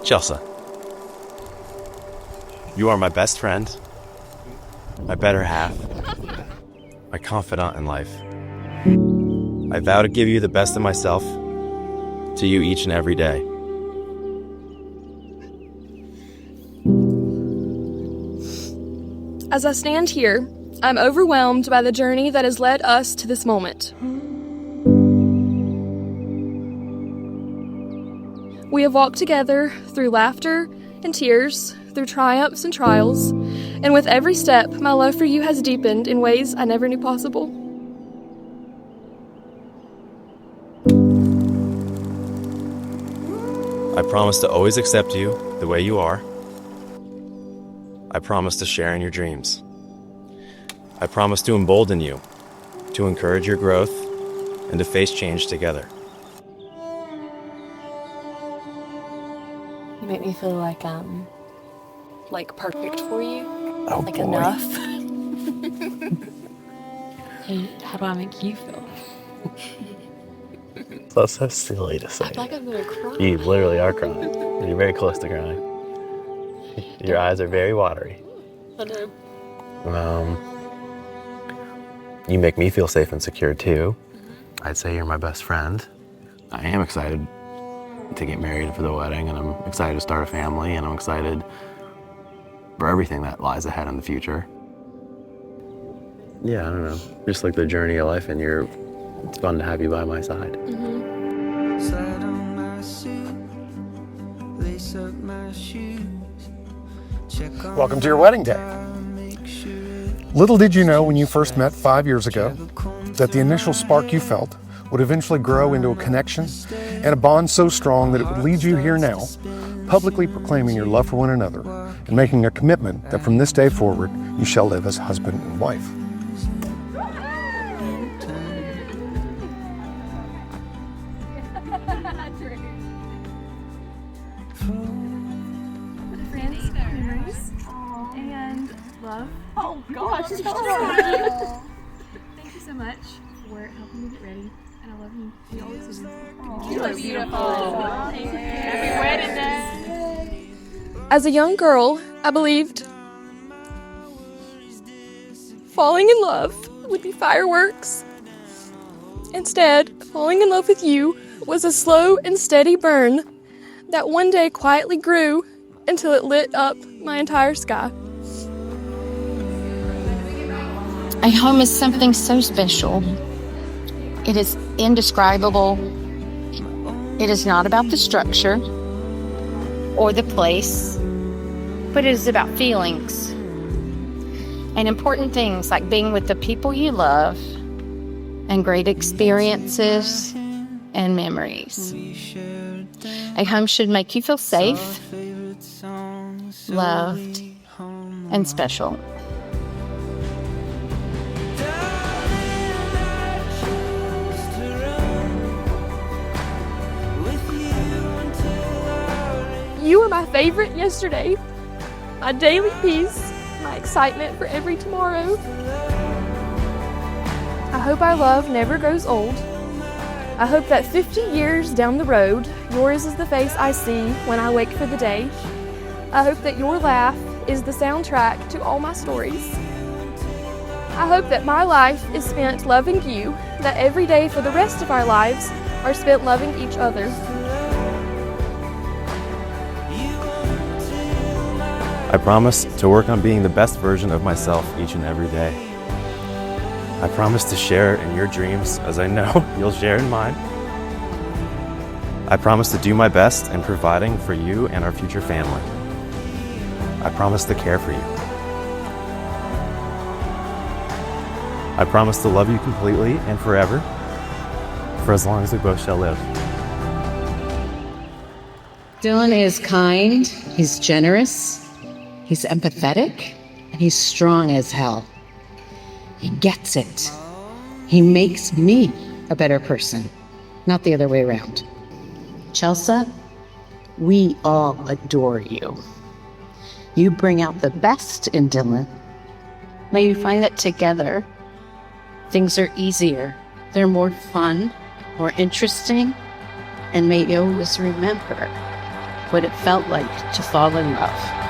Chelsa, you are my best friend, my better half, my confidant in life. I vow to give you the best of myself to you each and every day. As I stand here, I'm overwhelmed by the journey that has led us to this moment. We have walked together through laughter and tears, through triumphs and trials, and with every step, my love for you has deepened in ways I never knew possible. I promise to always accept you the way you are. I promise to share in your dreams. I promise to embolden you, to encourage your growth, and to face change together. You make me feel like perfect for you. Oh, like boy. Enough. Hey, how do I make you feel? That's so silly to say. I feel like I'm gonna cry. You literally are crying. You're very close to crying. Your eyes are very watery. I know. You make me feel safe and secure too. I'd say you're my best friend. I am excited to get married for the wedding, and I'm excited to start a family, and I'm excited for everything that lies ahead in the future. Yeah, I don't know. Just like the journey of life, and it's fun to have you by my side. Slide on my suit, lace up my shoes, check on Welcome to your wedding day. Little did you know when you first met 5 years ago that the initial spark you felt would eventually grow into a connection and a bond so strong that it would lead you here now, publicly proclaiming your love for one another and making a commitment that from this day forward you shall live as husband and wife. Memories and love. Oh gosh, thank you so much for helping me get ready, and I love you. You always do. You look beautiful. Happy wedding day. As a young girl, I believed falling in love would be fireworks. Instead, falling in love with you was a slow and steady burn that one day quietly grew until it lit up my entire sky. A home is something so special. It is indescribable. It is not about the structure or the place, but it is about feelings and important things like being with the people you love and great experiences and memories. A home should make you feel safe, loved, and special. You were my favorite yesterday, my daily peace, my excitement for every tomorrow. I hope our love never grows old. I hope that 50 years down the road, yours is the face I see when I wake for the day. I hope that your laugh is the soundtrack to all my stories. I hope that my life is spent loving you, that every day for the rest of our lives are spent loving each other. I promise to work on being the best version of myself each and every day. I promise to share in your dreams as I know you'll share in mine. I promise to do my best in providing for you and our future family. I promise to care for you. I promise to love you completely and forever, for as long as we both shall live. Dylan is kind, he's generous, he's empathetic, and he's strong as hell. He gets it. He makes me a better person, not the other way around. Chelsa, we all adore you. You bring out the best in Dylan. May you find that together, things are easier, they're more fun, more interesting, and may you always remember what it felt like to fall in love.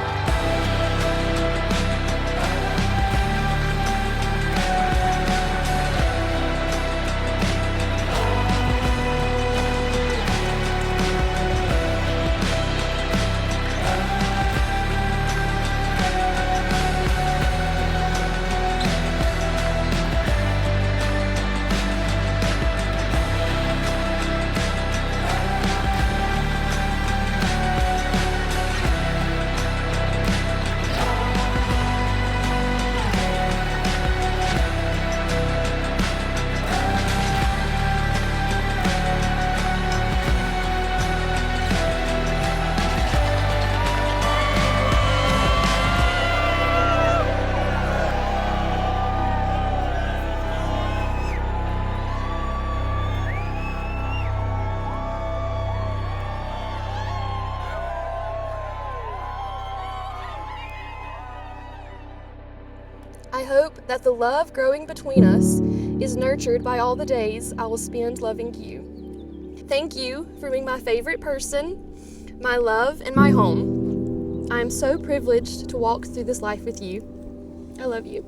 I hope that the love growing between us is nurtured by all the days I will spend loving you. Thank you for being my favorite person, my love, and my home. I am so privileged to walk through this life with you. I love you.